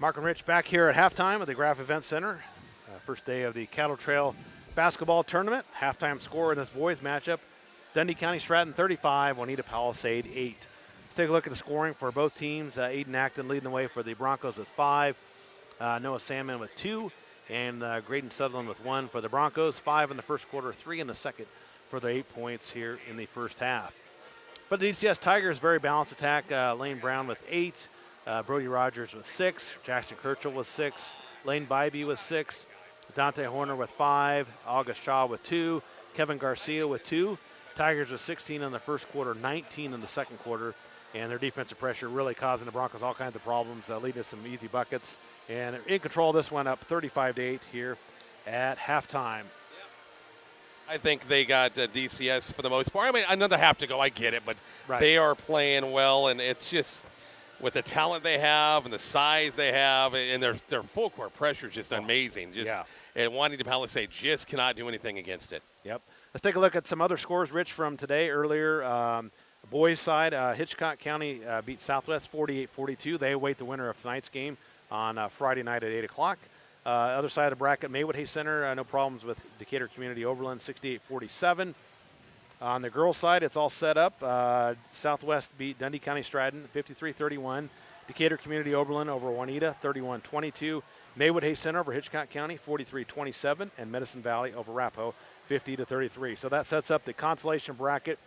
Mark and Rich back here at halftime at the Graph Event Center. First day of the Cattle Trail basketball tournament. Halftime score in this boys matchup: Dundy County-Stratton 35, Wauneta-Palisade 8. Let's take a look at the scoring for both teams. Aiden Acton leading the way for the Broncos with 5, Noah Sandman with 2, and Graydon Sutherland with 1 for the Broncos. 5 in the first quarter, 3 in the second for the 8 points here in the first half. But the DCS Tigers, very balanced attack. Lane Brown with 8. Brody Rogers with 6, Jackson Kirchhoff with 6, Lane Bybee with 6, Dante Horner with 5, August Shaw with 2, Kevin Garcia with 2. Tigers with 16 in the first quarter, 19 in the second quarter, and their defensive pressure really causing the Broncos all kinds of problems, leading to some easy buckets. And in control, this one up 35-8 here at halftime. I think they got DCS for the most part. I mean, another half to go, I get it, but Right. They are playing well, and it's just – with the talent they have and the size they have, and their full court pressure is just amazing. And Wauneta-Palisade just cannot do anything against it. Yep. Let's take a look at some other scores, Rich, from today. Earlier, boys side, Hitchcock County beat Southwest 48-42. They await the winner of tonight's game on Friday night at 8 o'clock. Other side of the bracket, Maywood Hay Center, no problems with Decatur Community Oberlin 68-47. On the girls' side, it's all set up. Southwest beat Dundy County-Stratton 53-31. Decatur Community Oberlin over Wauneta 31-22. Maywood Hay Center over Hitchcock County 43-27. And Medicine Valley over Arapahoe 50-33. So that sets up the consolation bracket.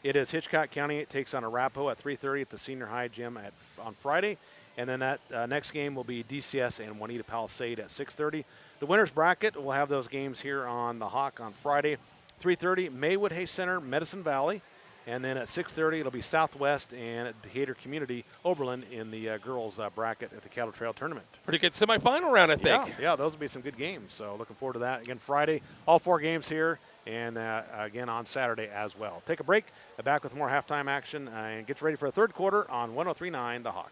It is Hitchcock County. It takes on Arapahoe at 3:30 at the senior high gym on Friday. And then that next game will be DCS and Wauneta-Palisade at 6:30. The winner's bracket, we'll have those games here on the Hawk on Friday. 3:30, Maywood Hay Center, Medicine Valley. And then at 6:30, it'll be Southwest and Decatur Community Oberlin in the girls' bracket at the Cattle Trail Tournament. Pretty good semifinal round, I think. Yeah, those will be some good games. So looking forward to that. Again, Friday, all 4 games here, and again on Saturday as well. Take a break, back with more halftime action, and get you ready for a third quarter on 103.9 The Hawk.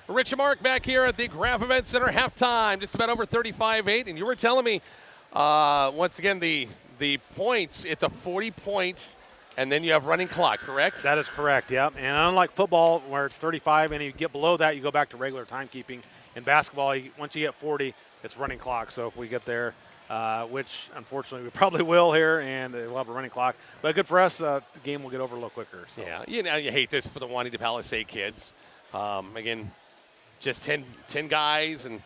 Rich and Mark back here at the Graph Event Center, halftime, just about over 35-8. And you were telling me, once again, the points, it's a 40-point, and then you have running clock, correct? That is correct, yep. And unlike football, where it's 35, and you get below that, you go back to regular timekeeping. In basketball, once you get 40, it's running clock. So if we get there, which unfortunately we probably will here, and we'll have a running clock. But good for us, the game will get over a little quicker. So. Yeah, you hate this for the Wauneta-Palisade kids. Again, just 10 guys, and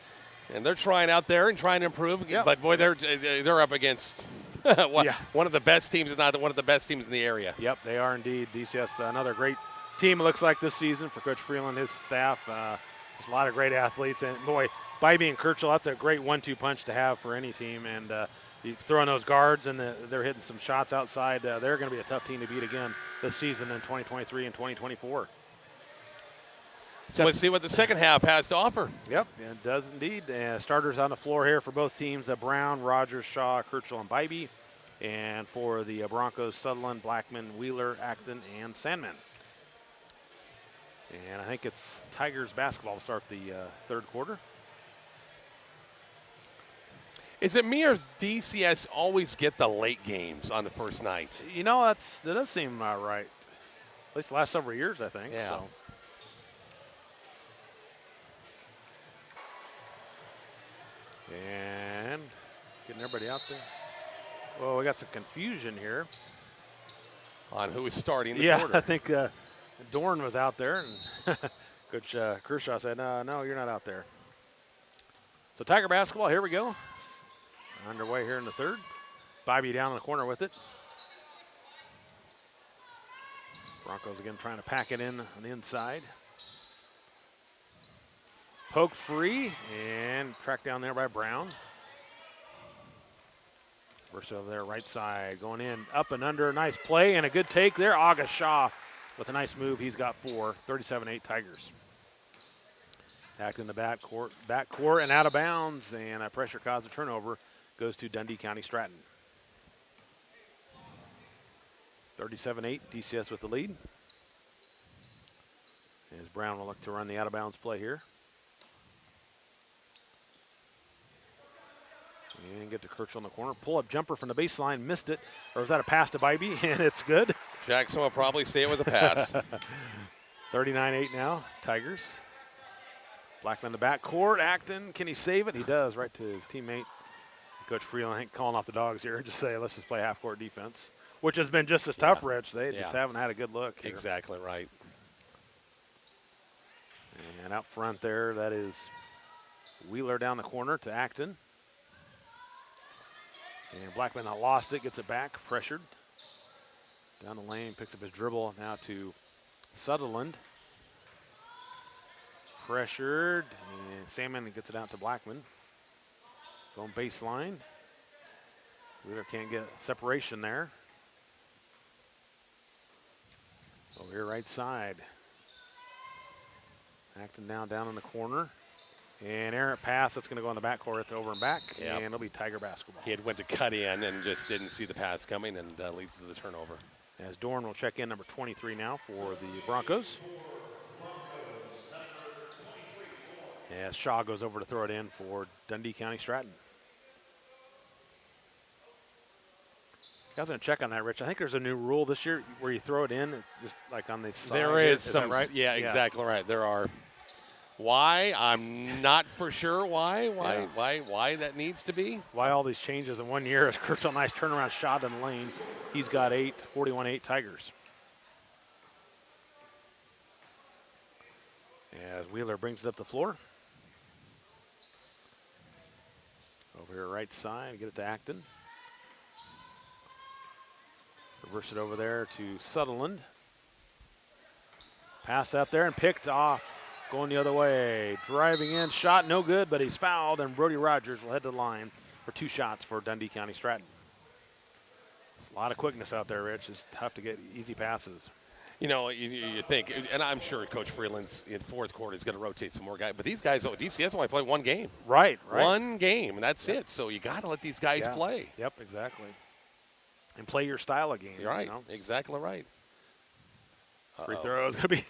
they're trying out there and trying to improve. Yep. But, boy, they're up against one of the best teams, if not one of the best teams in the area. Yep, they are indeed. DCS, another great team, it looks like, this season for Coach Freeland, his staff. There's a lot of great athletes. And, boy, Bybee and Kirchhoff, that's a great 1-2 punch to have for any team. And you throw in those guards, and they're hitting some shots outside. They're going to be a tough team to beat again this season in 2023 and 2024. So let's see what the second half has to offer. Yep, it does indeed. Starters on the floor here for both teams, Brown, Rogers, Shaw, Kirchhoff, and Bybee. And for the Broncos, Sutherland, Blackman, Wheeler, Acton, and Sandman. And I think it's Tigers basketball to start the third quarter. Is it me or DCS always get the late games on the first night? You know, that does seem right. At least the last several years, I think. Yeah. So. And getting everybody out there. Well, we got some confusion here. On who is starting the quarter. quarter. Yeah, I think Dorn was out there, and Coach Kershaw said, no, you're not out there. So Tiger basketball, here we go. Underway here in the third. Bybee down in the corner with it. Broncos again trying to pack it in on the inside. Poke free and tracked down there by Brown. Burst over there, right side, going in, up and under. Nice play and a good take there. August Shaw with a nice move. He's got 4, 37-8 Tigers. Back in the backcourt and out of bounds, and that pressure caused a turnover. Goes to Dundee County-Stratton. 37-8, DCS with the lead. As Brown will look to run the out-of-bounds play here. And get to Kirchhoff in the corner. Pull-up jumper from the baseline, missed it. Or was that a pass to Bybee? And it's good. Jackson will probably say it was a pass. 39-8 now, Tigers. Blackman in the backcourt. Acton, can he save it? He does, right to his teammate. Coach Freeland, I think, calling off the dogs here. Just say, let's just play half-court defense, which has been just as tough, Rich. They just haven't had a good look here. Exactly right. And out front there, that is Wheeler down the corner to Acton. And Blackman lost it, gets it back, pressured. Down the lane, picks up his dribble now to Sutherland. Pressured, and Salmon gets it out to Blackman. Going baseline. Wheeler can't get separation there. Over here, right side. Acton now down in the corner. And errant pass, that's going to go on the backcourt. It's over and back, and it'll be Tiger basketball. He had went to cut in and just didn't see the pass coming, and leads to the turnover. As Dorn will check in number 23 now for the Broncos. As Shaw goes over to throw it in for Dundee County-Stratton. I was going to check on that, Rich. I think there's a new rule this year where you throw it in. It's just like on the side. There is that some, right? Yeah, exactly right. There are. Why? I'm not for sure why that needs to be. Why all these changes in 1 year? As Kirchhoff, nice turnaround shot in the lane. He's got 8, 41-8 Tigers. As Wheeler brings it up the floor. Over here, right side, get it to Acton. Reverse it over there to Sutherland. Pass out there and picked off. Going the other way, driving in, shot no good, but he's fouled, and Brody Rogers will head to the line for 2 shots for Dundee County-Stratton. There's a lot of quickness out there, Rich. It's tough to get easy passes. You know, you think, and I'm sure Coach Freeland's in fourth quarter is going to rotate some more guys, but these guys, DCS only play 1 game. Right. One game, and that's it. So you got to let these guys play. Yep, exactly. And play your style of game. You're right. You know? Exactly right. Free throw is going to be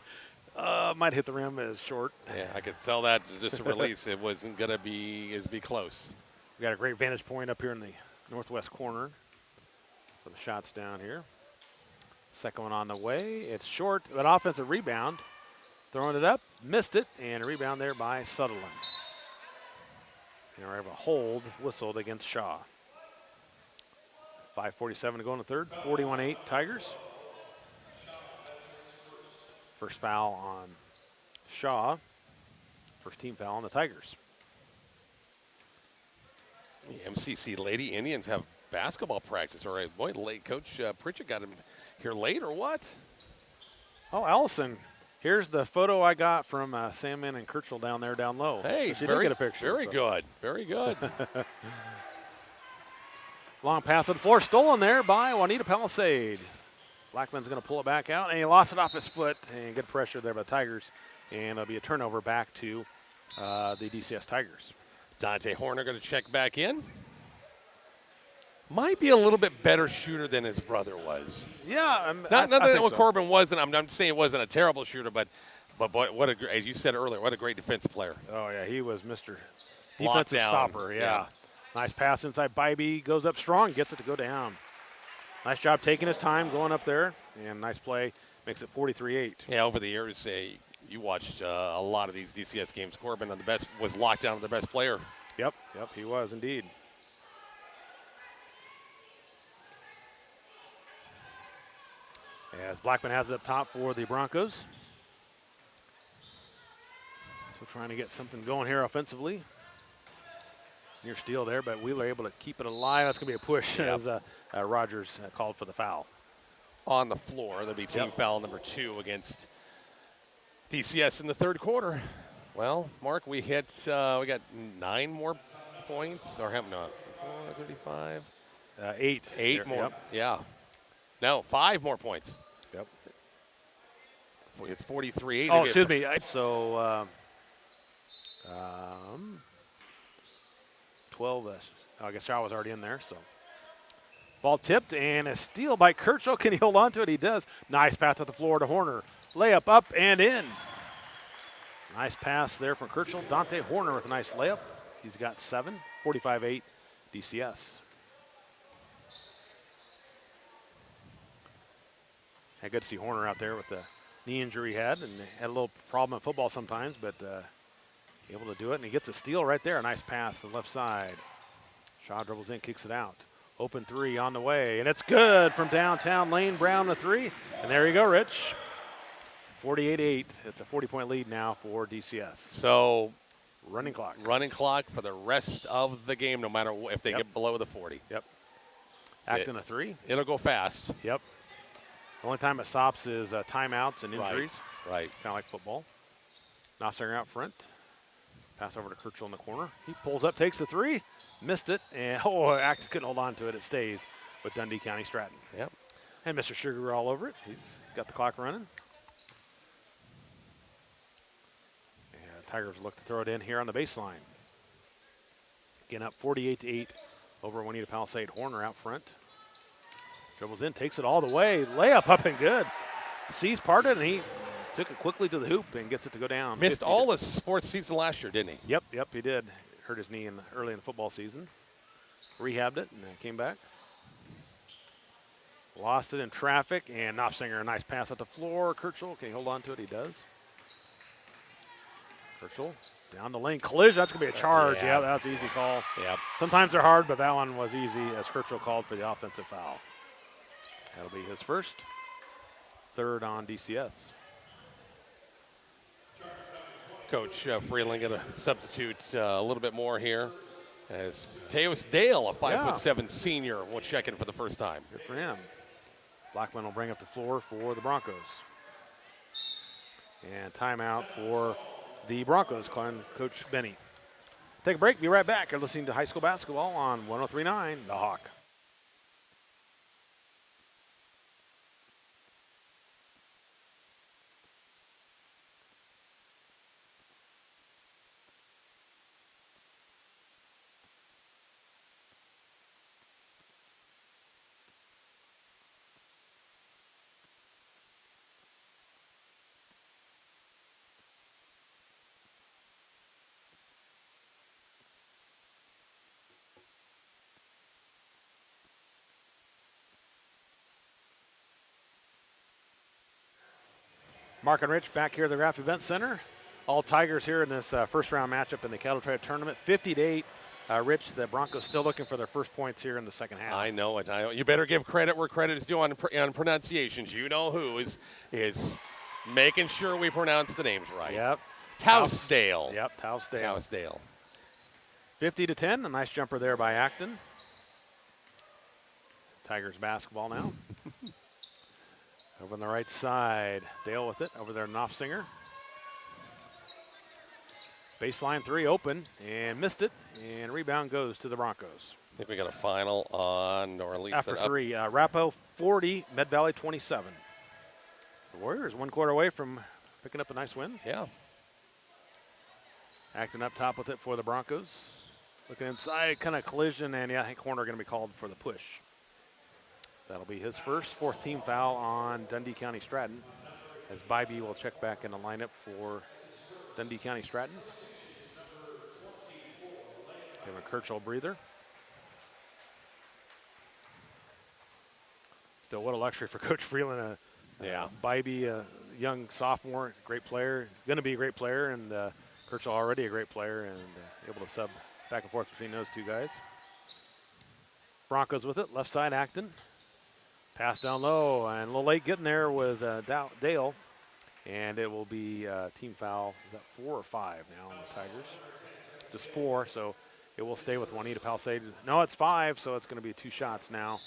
Might hit the rim as short. Yeah, I could tell that just a release. It wasn't going to be close. We got a great vantage point up here in the northwest corner for the shots down here. Second one on the way. It's short, but offensive rebound. Throwing it up, missed it, and a rebound there by Sutherland. And we have a hold whistled against Shaw. 5:47 to go in the third. 41-8 Tigers. First foul on Shaw. First team foul on the Tigers. The MCC Lady Indians have basketball practice. All right, boy, late Coach Pritchett got him here late or what? Oh, Allison. Here's the photo I got from Sandman and Kirchhoff down there down low. Hey, so she did get a picture. Very good. Very good. Long pass to the floor, stolen there by Wauneta-Palisade. Blackman's going to pull it back out, and he lost it off his foot. And good pressure there by the Tigers. And it'll be a turnover back to the DCS Tigers. Dante Horner going to check back in. Might be a little bit better shooter than his brother was. Yeah, not that so. Corbin wasn't. I'm not saying he wasn't a terrible shooter, but boy, what a, as you said earlier, what a great defensive player. Oh yeah, he was Mr. Lockdown. Defensive stopper. Yeah. Nice pass inside. Bybee goes up strong, gets it to go down. Nice job taking his time going up there, and nice play makes it 43-8. Yeah, over the years, you watched a lot of these DCS games. Corbin was locked down to the best player. Yep, he was indeed. As Blackman has it up top for the Broncos. So trying to get something going here offensively. Near steal there, but Wheeler able to keep it alive. That's going to be a push as Rogers called for the foul. On the floor, there'll be team foul number 2 against DCS in the third quarter. Well, Mark, we got 9 more points, or have not 35. 8. 8 more. Yep. Yeah. No, 5 more points. Yep. It's 43-8. Oh, excuse me. So 12. I guess Shaw was already in there. So ball tipped and a steal by Kirchhoff. Can he hold on to it? He does. Nice pass to the floor to Horner. Layup up and in. Nice pass there from Kirchhoff. Dante Horner with a nice layup. He's got 7. 45-8 DCS. Had good to see Horner out there with the knee injury he had, and had a little problem in football sometimes, but able to do it, and he gets a steal right there. A nice pass to the left side. Shaw dribbles in, kicks it out. Open 3 on the way, and it's good from downtown. Lane Brown to 3, and there you go, Rich. 48-8. It's a 40-point lead now for DCS. So running clock. Running clock for the rest of the game, no matter if they get below the 40. Yep. Acting a 3. It'll go fast. Yep. The only time it stops is timeouts and injuries. Right. Kind of like football. Nossinger out front. Pass over to Kirchhoff in the corner. He pulls up, takes the 3, missed it, and Acton couldn't hold on to it. It stays with Dundee County-Stratton. Yep. And Mr. Sugar all over it. He's got the clock running. And Tigers look to throw it in here on the baseline. Again, up 48-8 over Wauneta-Palisade. Horner out front. Dribbles in, takes it all the way. Layup up and good. Sees parted, and he took it quickly to the hoop and gets it to go down. Missed all the sports season last year, didn't he? Yep, he did. Hurt his knee early in the football season. Rehabbed it and came back. Lost it in traffic, and Knopfsinger, a nice pass at the floor. Kirchhoff, can he hold on to it? He does. Kirchhoff down the lane, collision. That's going to be a charge. Yeah, that's an easy call. Yep. Sometimes they're hard, but that one was easy as Kirchhoff called for the offensive foul. That'll be his first. Third on DCS. Coach Freeland going to substitute a little bit more here as Teos Dale, a 5'7" senior, will check in for the first time. Good for him. Blackman will bring up the floor for the Broncos. And timeout for the Broncos, Coach Benny. Take a break, be right back. You're listening to high school basketball on 103.9 The Hawk. Mark and Rich back here at the Graph Event Center. All Tigers here in this first round matchup in the Cattle-Trad Tournament. 50-8. Rich, the Broncos still looking for their first points here in the second half. I know it. You better give credit where credit is due on pronunciations. You know who is making sure we pronounce the names right. Yep. Tousdale. Yep, Tousdale. Tousdale. 50-10. A nice jumper there by Acton. Tigers basketball now. Over on the right side, Dale with it. Over there, Knopfsinger. Baseline three open and missed it. And rebound goes to the Broncos. I think we got a final on, or at least after three. Rapo 40, Med Valley 27. The Warriors 1 quarter away from picking up a nice win. Yeah. Acting up top with it for the Broncos. Looking inside, kind of collision, and I think corner going to be called for the push. That'll be his first, fourth team foul on Dundee County-Stratton, as Bybee will check back in the lineup for Dundee County-Stratton. Give him a Kirchhoff breather. Still, what a luxury for Coach Freeland. Bybee, a young sophomore, great player. Going to be a great player, and Kirchhoff already a great player, and able to sub back and forth between those two guys. Broncos with it, left side Acton. Pass down low, and a little late getting there was Dale, and it will be team foul. Is that 4 or 5 now on the Tigers? Just 4, so it will stay with Wauneta-Palisade. No, it's 5, so it's going to be 2 shots now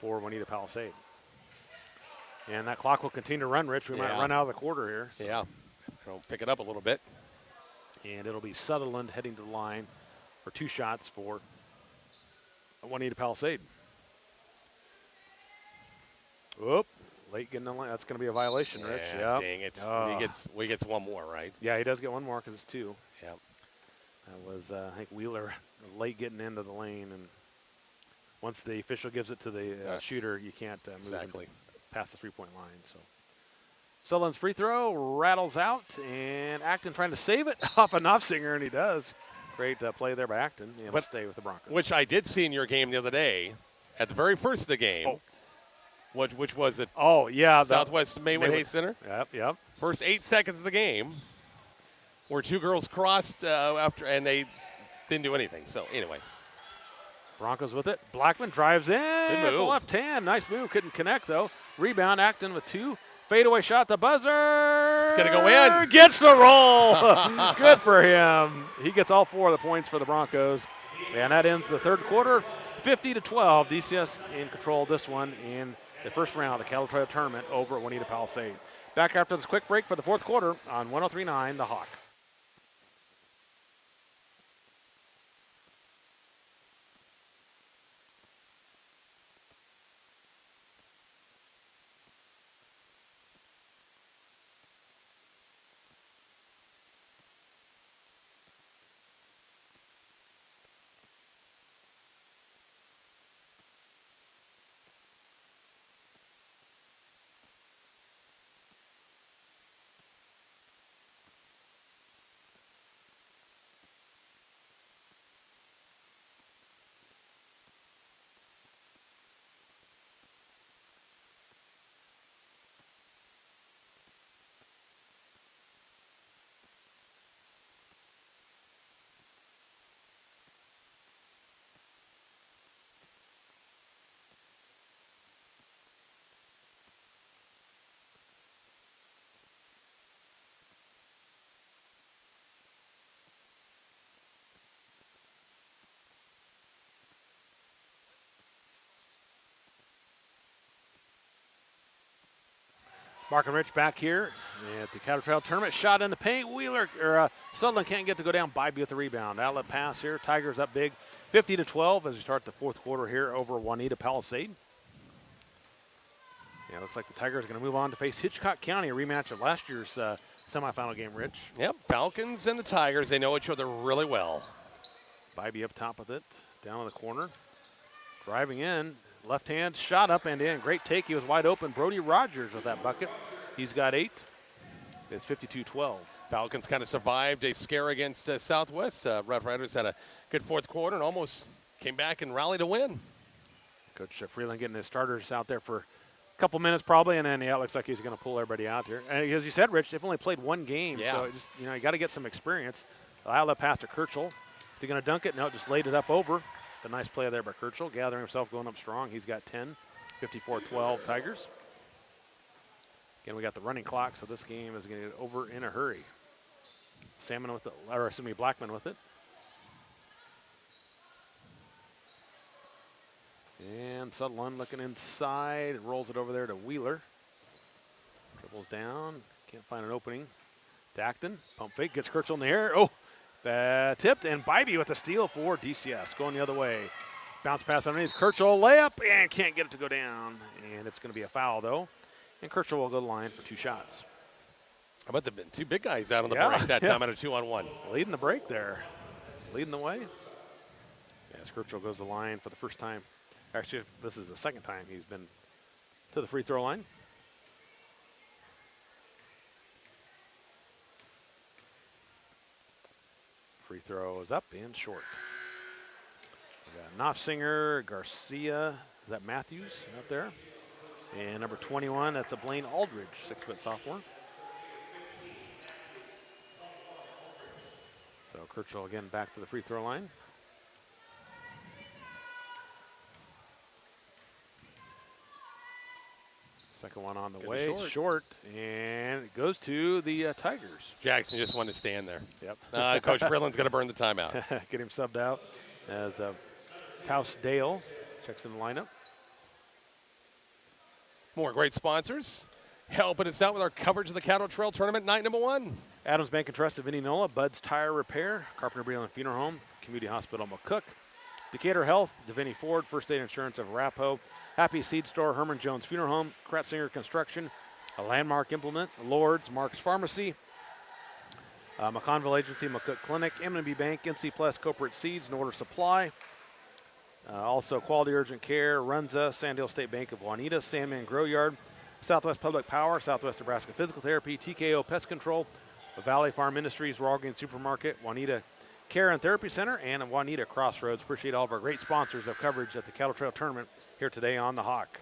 for Wauneta-Palisade. And that clock will continue to run, Rich. We might run out of the quarter here. So. Yeah, so pick it up a little bit. And it'll be Sutherland heading to the line for 2 shots for Wauneta-Palisade. Whoop, late getting the line. That's going to be a violation, Rich. Yeah, dang it. He gets 1 more, right? Yeah, he does get 1 more because it's 2. Yeah. That was, I think, Wheeler late getting into the lane. And once the official gives it to the shooter, you can't move past the 3-point line. So Sutherland's free throw rattles out, and Acton trying to save it off a Knopfsinger, and he does. Great play there by Acton. And he'll stay with the Broncos. Which I did see in your game the other day, at the very first of the game. Oh. Which was it? Oh, yeah. Southwest Maywood Hayes Center? Yep. First 8 seconds of the game, where 2 girls crossed after, and they didn't do anything. So, anyway. Broncos with it. Blackman drives in with the left hand. Nice move. Couldn't connect, though. Rebound, Acton with 2. Fadeaway shot, the buzzer. It's going to go in. Gets the roll. Good for him. He gets all 4 of the points for the Broncos. And that ends the third quarter. 50-12. DCS in control of this one in the first round of the Cattle-Trad Tournament over at Wauneta-Palisade. Back after this quick break for the fourth quarter on 103.9 The Hawk. Mark and Rich back here at the Cattle-Trad Tournament. Shot in the paint. Sutherland can't get to go down. Bybee with the rebound. Outlet pass here. Tigers up big. 50-12 as we start the fourth quarter here over Wauneta-Palisade. Yeah, looks like the Tigers are going to move on to face Hitchcock County, a rematch of last year's semifinal game, Rich. Yep, Falcons and the Tigers, they know each other really well. Bybee up top with it. Down in the corner. Driving in, left hand, shot up and in. Great take, he was wide open. Brody Rogers with that bucket. He's got 8. It's 52-12. Falcons kind of survived a scare against Southwest. Rough Riders had a good fourth quarter and almost came back and rallied to win. Coach Freeland getting his starters out there for couple minutes probably, and then, yeah, it looks like he's going to pull everybody out here. And as you said, Rich, they've only played one game, so just, you know, you got to get some experience. Outlet pass to Kirchhoff. Is he going to dunk it? No, just laid it up over. The nice play there by Kirchhoff, gathering himself, going up strong. He's got 10, 54-12 Tigers. Again, we got the running clock, so this game is going to get over in a hurry. Salmon with it, or excuse me, Blackman with it. And Sutherland looking inside, rolls it over there to Wheeler. Dribbles down, can't find an opening. Dacton, pump fake, gets Kirchhoff in the air. Oh, tipped, and Bybee with the steal for DCS, going the other way. Bounce pass underneath, Kirchhoff layup, and can't get it to go down. And it's going to be a foul, though. And Kirchhoff will go to the line for 2 shots. How about the 2 big guys out on the break that time out of 2-on-1? Leading the break there, leading the way. As Kirchhoff goes to the line for the first time. Actually, this is the second time he's been to the free throw line. Free throw is up and short. We got Knopfsinger, Garcia, is that Matthews out there? And number 21, that's a Blaine Aldridge, 6-foot sophomore. So Kirchhoff again back to the free throw line. Second one on the way, short, and it goes to the Tigers. Jackson just wanted to stand there. Yep. Coach Freeland's going to burn the timeout. Get him subbed out as Taus Dale checks in the lineup. More great sponsors helping us out with our coverage of the Cattle Trail Tournament night number 1. Adams Bank and Trust of Indianola, Bud's Tire Repair, Carpenter Breland Funeral Home, Community Hospital McCook, Decatur Health, Deviney Ford, First Aid Insurance of Arapahoe, Happy Seed Store, Herman Jones Funeral Home, Kratzinger Construction, a Landmark Implement, Lord's, Mark's Pharmacy, McConville Agency, McCook Clinic, M&B Bank, NC Plus, Corporate Seeds, Norder Supply. Also Quality Urgent Care, Runza, Sandhill State Bank of Wauneta, Sandman Grow Yard, Southwest Public Power, Southwest Nebraska Physical Therapy, TKO Pest Control, Valley Farm Industries, Walgreens Supermarket, Wauneta Care and Therapy Center, and Wauneta Crossroads. Appreciate all of our great sponsors of coverage at the Cattle Trail Tournament here today on the Hawk.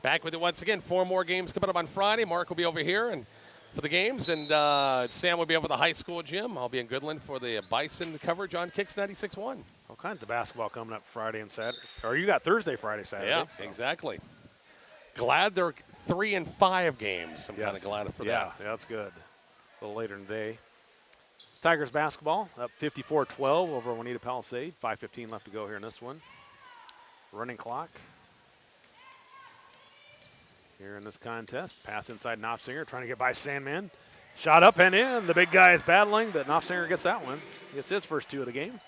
Back with it once again. 4 more games coming up on Friday. Mark will be over here and for the games, and Sam will be over the high school gym. I'll be in Goodland for the Bison coverage on Kicks 96.1. All kinds of basketball coming up Friday and Saturday. Or you got Thursday, Friday, Saturday. Yeah, so. Exactly. Glad they're 3 and 5 games. I'm kind of glad for that. Yeah, that's good. A little later in the day. Tigers basketball up 54-12 over Wauneta-Palisade. 5:15 left to go here in this one. Running clock here in this contest. Pass inside Knopfsinger, trying to get by Sandman. Shot up and in. The big guy is battling, but Knopfsinger gets that one. Gets his first 2 of the game.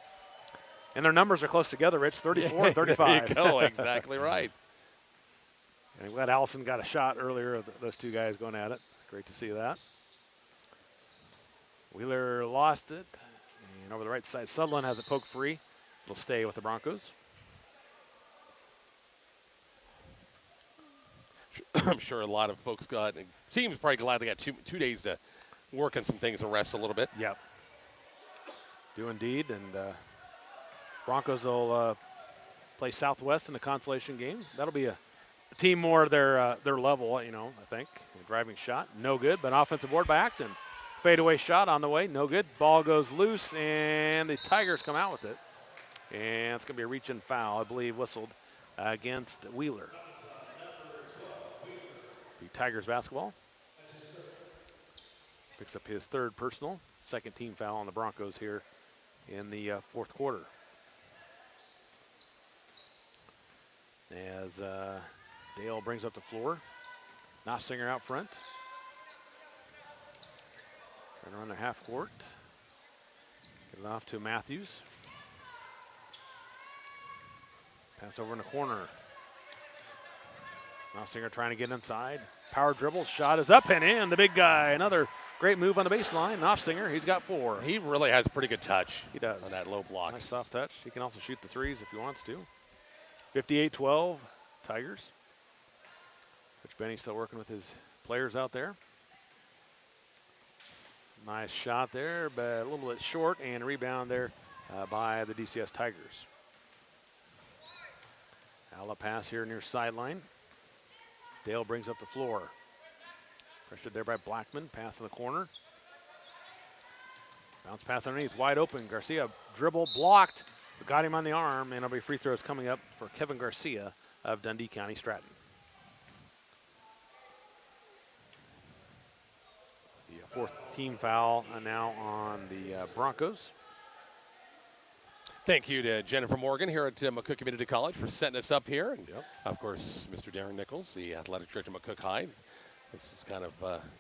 And their numbers are close together, Rich, 34 and 35. There you go, exactly right. And I'm glad Allison got a shot earlier of those 2 guys going at it. Great to see that. Wheeler lost it. And over the right side, Sutherland has it poked free. It'll stay with the Broncos. I'm sure a lot of folks teams probably glad they got two days to work on some things and rest a little bit. Yep. Do indeed. And Broncos will play Southwest in the consolation game. That'll be a team more their level, I think. A driving shot, no good, but offensive board by Acton. Fadeaway shot on the way, no good. Ball goes loose, and the Tigers come out with it. And it's going to be a reach and foul, I believe, whistled against Wheeler. The Tigers basketball. Picks up his 3rd personal, 2nd team foul on the Broncos here in the 4th quarter. As Dale brings up the floor. Knopfsinger out front. Trying to run their half court. Get it off to Matthews. Pass over in the corner. Knopfsinger trying to get inside. Power dribble. Shot is up and in. The big guy. Another great move on the baseline. Knopfsinger, he's got 4. He really has a pretty good touch. He does. On that low block. Nice soft touch. He can also shoot the 3s if he wants to. 58-12, Tigers. Coach Benny still working with his players out there. Nice shot there, but a little bit short, and a rebound there by the DCS Tigers. Outlet pass here near sideline. Dale brings up the floor. Pressured there by Blackman. Pass in the corner. Bounce pass underneath. Wide open. Garcia dribble blocked. Got him on the arm. And it'll be free throws coming up for Kevin Garcia of Dundee County-Stratton. The fourth team foul now on the Broncos. Thank you to Jennifer Morgan here at McCook Community College for setting us up here. And, of course, Mr. Darren Nichols, the athletic director of McCook High. This is kind of,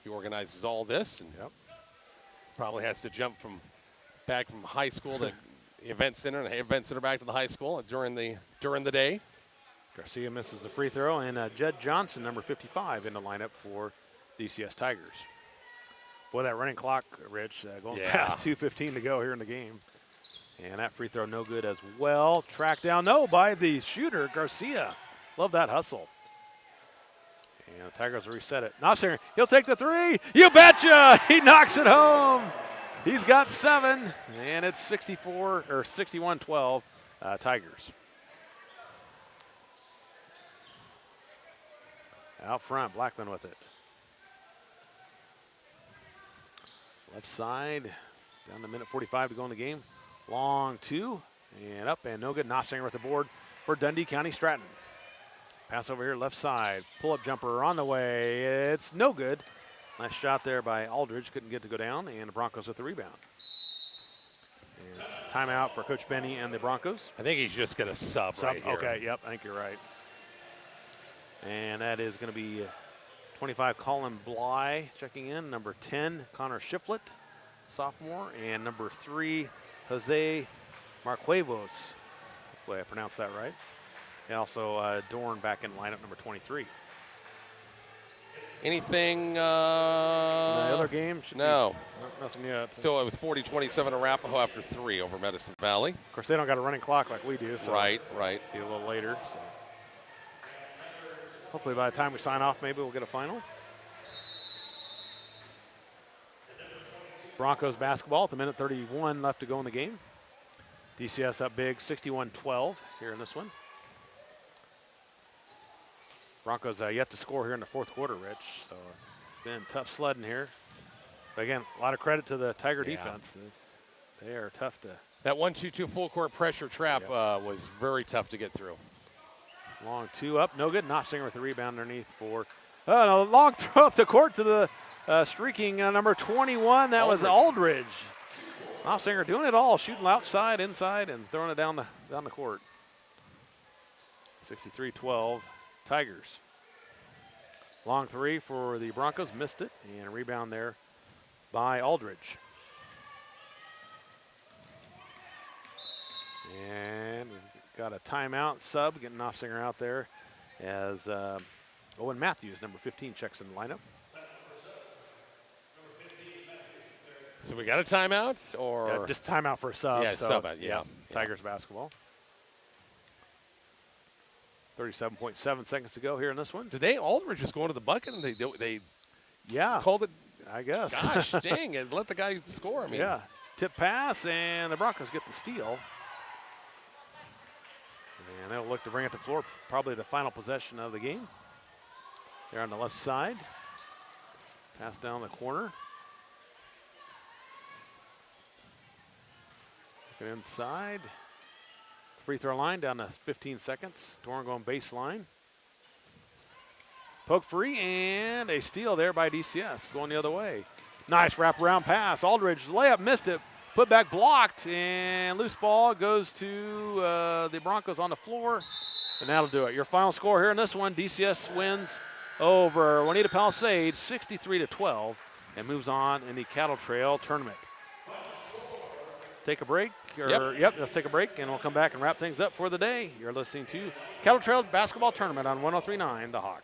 he organizes all this. And probably has to jump back from high school to event center and event center back to the high school during the day. Garcia misses the free throw, and Jed Johnson, number 55, in the lineup for DCS Tigers. Boy, that running clock, Rich, going past 2:15 to go here in the game. And that free throw no good as well. Tracked down, by the shooter, Garcia. Love that hustle. And the Tigers reset it. Nossinger, he'll take the three. You betcha! He knocks it home. He's got 7, and it's 61-12 Tigers. Out front, Blackman with it. Left side, down to minute 45 to go in the game. Long 2, and up and no good. Nossinger with the board for Dundee County-Stratton. Pass over here, left side. Pull-up jumper on the way. It's no good. Nice shot there by Aldridge. Couldn't get to go down, and the Broncos with the rebound. And timeout for Coach Benny and the Broncos. I think he's just going to sub right here. Okay, yep, I think you're right. And that is going to be 25, Colin Bly checking in. Number 10, Connor Shiflett, sophomore. And number 3, Jose Marcuevos. Hopefully I pronounced that right. And also Dorn back in lineup, number 23. Anything? The other game? No. Nothing yet. Still, it was 40-27 Arapahoe after 3 over Medicine Valley. Of course, they don't got a running clock like we do. So right. Be a little later. So. Hopefully by the time we sign off, maybe we'll get a final. Broncos basketball at the minute 31 left to go in the game. DCS up big, 61-12 here in this one. Broncos yet to score here in the fourth quarter, Rich. So it's been tough sledding here. But again, a lot of credit to the Tiger defense. They are tough to. That 1-2-2 full court pressure trap was very tough to get through. Long 2 up, no good. Nossinger with the rebound underneath for a long throw up the court to the streaking number 21. That was Aldridge. Nossinger doing it all, shooting outside, inside, and throwing it down the court. 63-12 Tigers. Long 3 for the Broncos, missed it, and a rebound there by Aldridge. And we've got a timeout sub, getting Nossinger out there as Owen Matthews, number 15, checks in the lineup. So we got a timeout, or just timeout for a sub. Yeah, so, sub it. Tigers basketball. 37.7 seconds to go here in this one. Today, Aldridge was going to the bucket, and they called it. I guess. Gosh, dang it! Let the guy score. I mean, tip pass, and the Broncos get the steal. And they'll look to bring it to the floor, probably the final possession of the game. They're on the left side. Pass down the corner. Looking inside. Free throw line down to 15 seconds. Dorn going baseline. Poke free, and a steal there by DCS going the other way. Nice wraparound pass. Aldridge layup, missed it. Put back blocked, and loose ball goes to the Broncos on the floor, and that'll do it. Your final score here in this one, DCS wins over Wauneta-Palisade 63-12 and moves on in the Cattle Trail tournament. Take a break. Let's take a break, and we'll come back and wrap things up for the day. You're listening to Cattle Trail Basketball Tournament on 103.9 The Hawk.